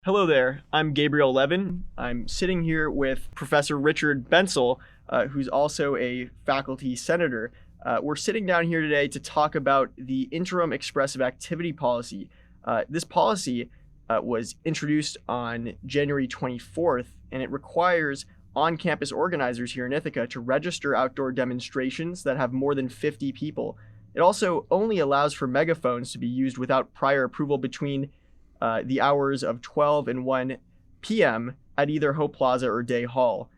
Hello there, I'm Gabriel Levin. I'm sitting here with Professor Richard Bensel, who's also a faculty senator. We're sitting down here today to talk about the Interim Expressive Activity Policy. This policy was introduced on January 24th, and it requires on-campus organizers here in Ithaca to register outdoor demonstrations that have more than 50 people. It also only allows for megaphones to be used without prior approval between the hours of 12 and 1 p.m. at either Hope Plaza or Day Hall.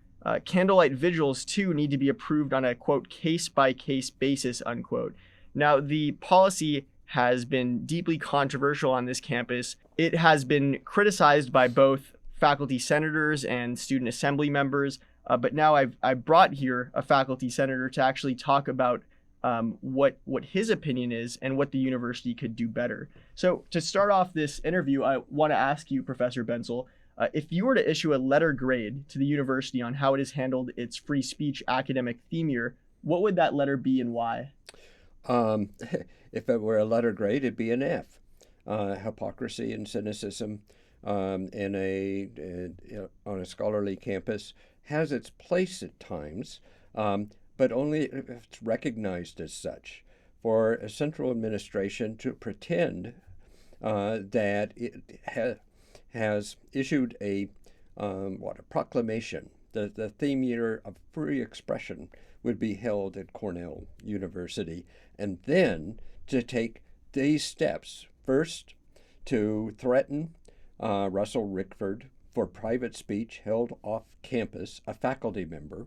Candlelight vigils, too, need to be approved on a, quote, case-by-case basis, unquote. Now, the policy has been deeply controversial on this campus. It has been criticized by both faculty senators and student assembly members, but now I've brought here a faculty senator to actually talk about what his opinion is and what the university could do better. So to start off this interview, I want to ask you, Professor Bensel, if you were to issue a letter grade to the university on how it has handled its free speech academic theme year, what would that letter be and why? If it were a letter grade, it'd be an F. Hypocrisy and cynicism on a scholarly campus has its place at times, but only if it's recognized as such. For a central administration to pretend that it has issued a proclamation that the theme year of free expression would be held at Cornell University, and then to take these steps, first to threaten Russell Rickford for private speech held off campus, a faculty member,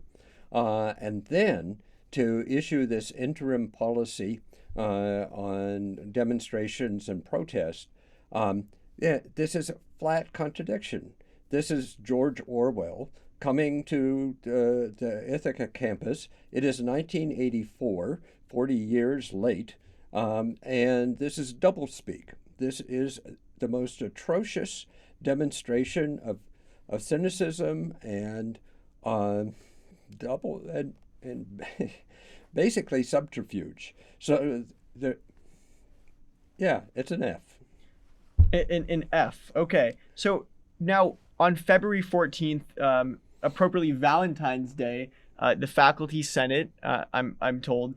and then to issue this interim policy on demonstrations and protests. This is a flat contradiction. This is George Orwell coming to the Ithaca campus. It is 1984, 40 years late, and this is doublespeak. This is the most atrocious demonstration of cynicism and and basically subterfuge. So, it's an F. An F. Okay. So now on February 14th, appropriately Valentine's Day, the faculty senate, I'm told,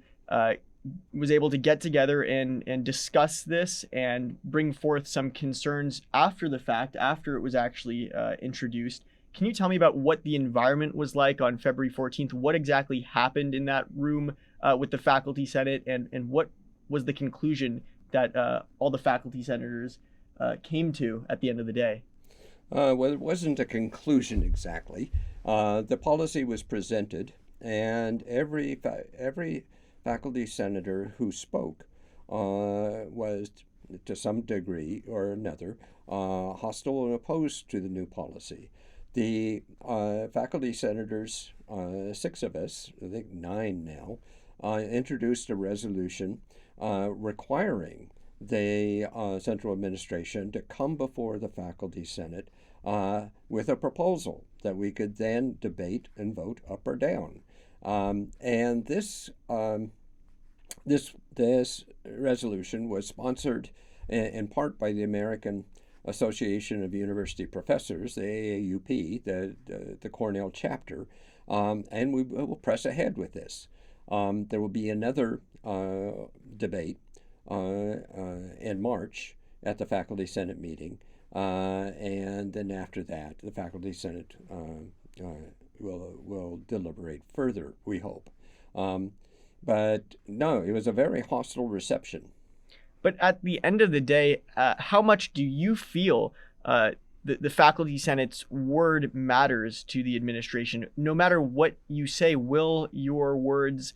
was able to get together and discuss this and bring forth some concerns after the fact, after it was actually introduced. Can you tell me about what the environment was like on February 14th? What exactly happened in that room with the faculty senate, and what was the conclusion that all the faculty senators came to at the end of the day? Well, it wasn't a conclusion exactly. The policy was presented, and every faculty senator who spoke was, to some degree or another, hostile and opposed to the new policy. The faculty senators, 6 of us, I think 9 now, introduced a resolution requiring the central administration to come before the faculty senate with a proposal that we could then debate and vote up or down. And this resolution was sponsored in part by the American Association of University Professors, the AAUP, the Cornell chapter, and we will press ahead with this. There will be another debate in March at the Faculty Senate meeting, and then after that, the Faculty Senate will deliberate further, we hope. But no, it was a very hostile reception. But at the end of the day, how much do you feel the faculty senate's word matters to the administration? No matter what you say, will your words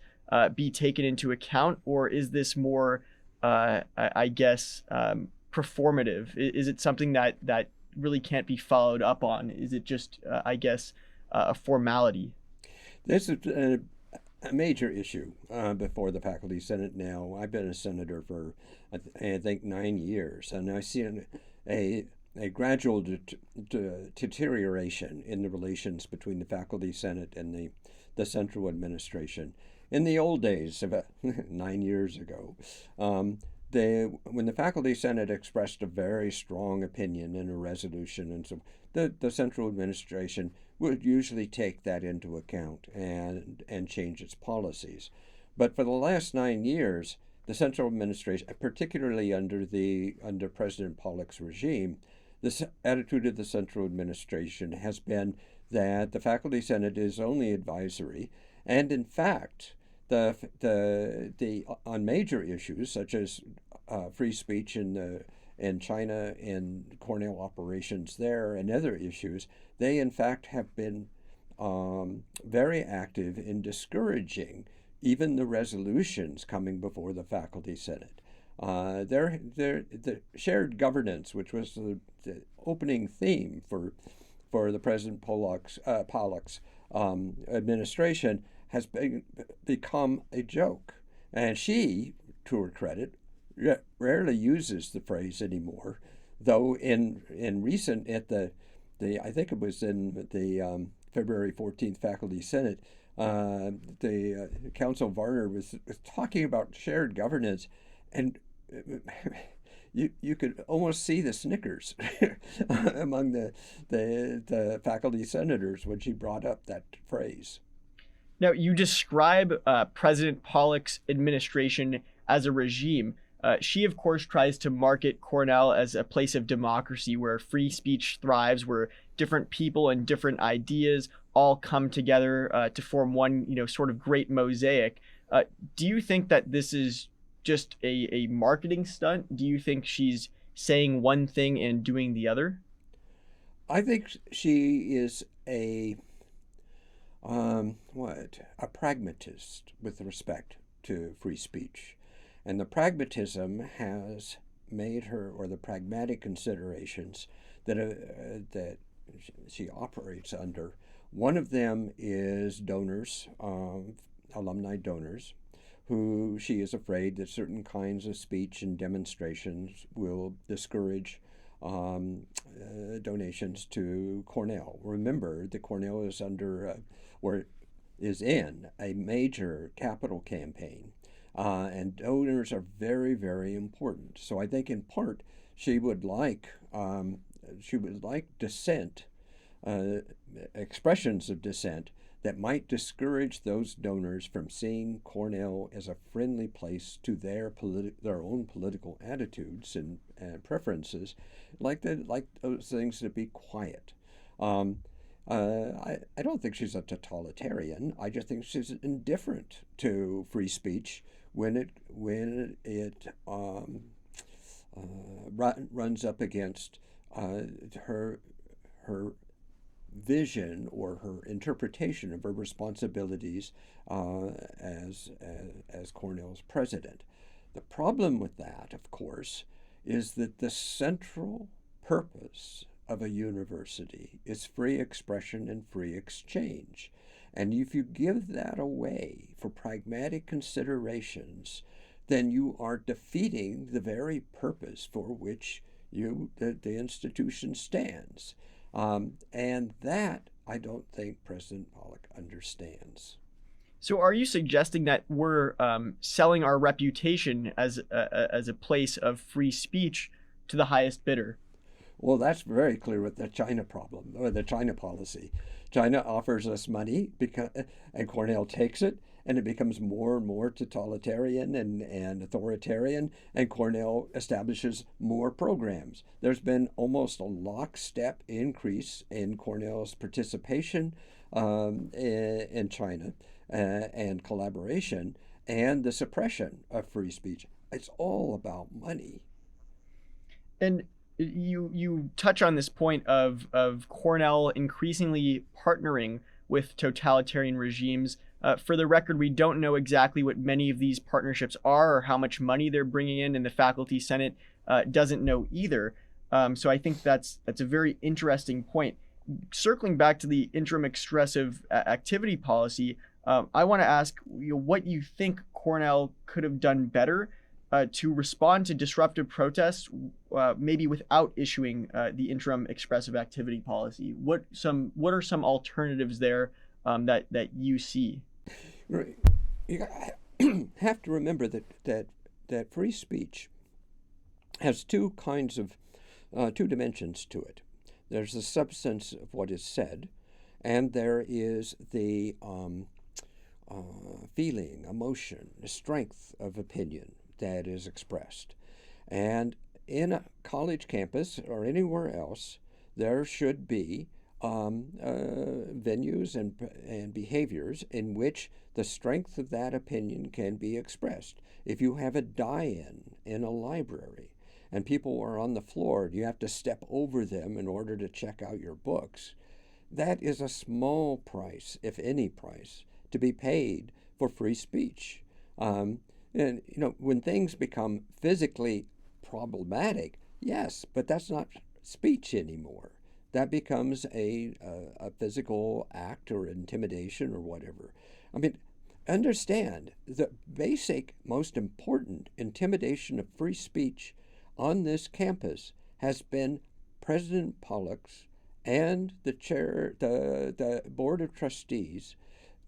be taken into account, or is this more, performative? Is it something that really can't be followed up on? Is it just, a formality? This is a major issue before the Faculty Senate now. I've been a senator for, I think, 9 years, and I see a gradual deterioration in the relations between the Faculty Senate and the central administration. In the old days, about 9 years ago, when the Faculty Senate expressed a very strong opinion in a resolution, and so the central administration would usually take that into account and change its policies. But for the last 9 years, the central administration, particularly under President Pollock's regime, this attitude of the central administration has been that the Faculty Senate is only advisory, and in fact, on major issues such as free speech in China and Cornell operations there and other issues, they in fact have been very active in discouraging even the resolutions coming before the Faculty Senate. The shared governance, which was the opening theme for the President Pollock's administration, has become a joke. And she, to her credit, rarely uses the phrase anymore, though in recent, I think it was in the February 14th Faculty Senate, the Council Varner was talking about shared governance, and you could almost see the snickers among the faculty senators when she brought up that phrase. Now, you describe President Pollock's administration as a regime. She, of course, tries to market Cornell as a place of democracy where free speech thrives, where different people and different ideas all come together to form one, sort of great mosaic. Do you think that this is just a marketing stunt? Do you think she's saying one thing and doing the other? I think she is a pragmatist with respect to free speech. And the pragmatism has made her, or the pragmatic considerations that she operates under. One of them is donors, alumni donors, who she is afraid that certain kinds of speech and demonstrations will discourage donations to Cornell. Remember that Cornell is in a major capital campaign, and donors are very, very important. So I think in part she would like dissent, expressions of dissent that might discourage those donors from seeing Cornell as a friendly place to their own political attitudes and preferences, like those things to be quiet. I don't think she's a totalitarian. I just think she's indifferent to free speech when it runs up against her vision or her interpretation of her responsibilities as Cornell's president. The problem with that, of course, is that the central purpose of a university is free expression and free exchange. And if you give that away for pragmatic considerations, then you are defeating the very purpose for which the institution stands. And that I don't think President Pollock understands. So are you suggesting that we're selling our reputation as a place of free speech to the highest bidder? Well, that's very clear with the China problem, or the China policy. China offers us money and Cornell takes it, and it becomes more and more totalitarian and authoritarian, and Cornell establishes more programs. There's been almost a lockstep increase in Cornell's participation in China and collaboration and the suppression of free speech. It's all about money. And you touch on this point of Cornell increasingly partnering with totalitarian regimes. For the record, we don't know exactly what many of these partnerships are or how much money they're bringing in, and the Faculty Senate doesn't know either. So I think that's a very interesting point. Circling back to the Interim Expressive Activity Policy, I want to ask what you think Cornell could have done better to respond to disruptive protests, maybe without issuing the Interim Expressive Activity Policy. What are some alternatives there that you see? You have to remember that free speech has two dimensions to it. There's the substance of what is said, and there is the feeling, emotion, the strength of opinion that is expressed. And in a college campus or anywhere else, there should be venues and behaviors in which the strength of that opinion can be expressed. If you have a die-in a library and people are on the floor and you have to step over them in order to check out your books, that is a small price, if any price, to be paid for free speech. And when things become physically problematic, yes, but that's not speech anymore. That becomes a physical act or intimidation or whatever. I mean, understand the basic, most important intimidation of free speech on this campus has been President Pollock's and the Board of Trustees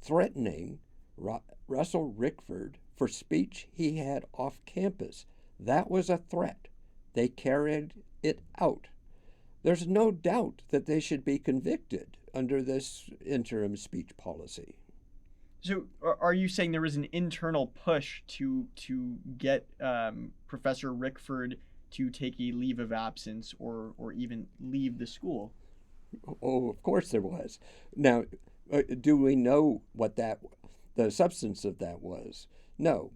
threatening Russell Rickford for speech he had off campus. That was a threat. They carried it out. There's no doubt that they should be convicted under this interim speech policy. So are you saying there was an internal push to get Professor Rickford to take a leave of absence or even leave the school? Oh, of course there was. Now, do we know what the substance of that was? No.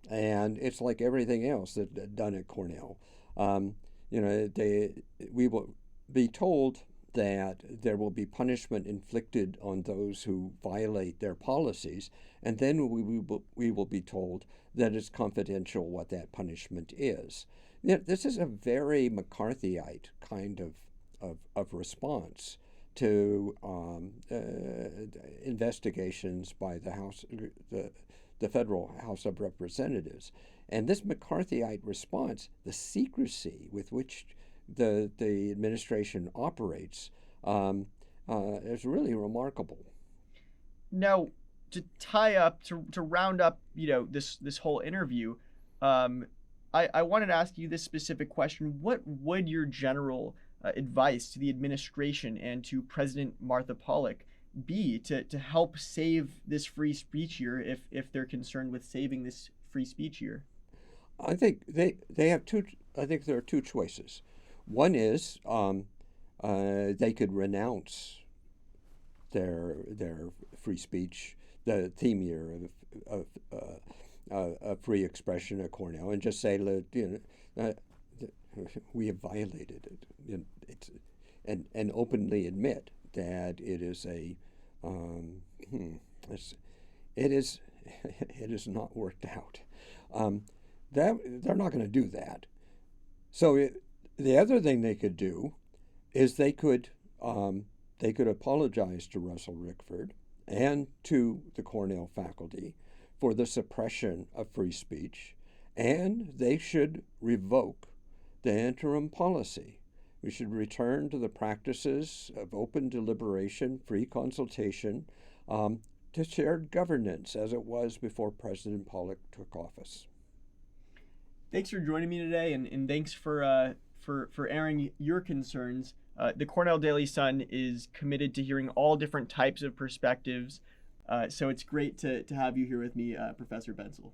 And it's like everything else that's done at Cornell. We will be told that there will be punishment inflicted on those who violate their policies, and then we will be told that it's confidential what that punishment is. This is a very McCarthyite kind of response to investigations by the federal House of Representatives. And this McCarthyite response, the secrecy with which the administration operates, is really remarkable. Now, to tie up, to round up, this whole interview, I wanted to ask you this specific question. What would your general advice to the administration and to President Martha Pollock be to help save this free speech year if they're concerned with saving this free speech year? I think they have two. I think there are two choices. One is they could renounce their free speach, the theme year of free expression at Cornell, and just say, we have violated it, and openly admit that it is it is not worked out. That they're not going to do that. So the other thing they could do is they could apologize to Russell Rickford and to the Cornell faculty for the suppression of free speech, and they should revoke the interim policy. We should return to the practices of open deliberation, free consultation, to shared governance as it was before President Pollock took office. Thanks for joining me today, and thanks for airing your concerns. The Cornell Daily Sun is committed to hearing all different types of perspectives, so it's great to have you here with me, Professor Bensel.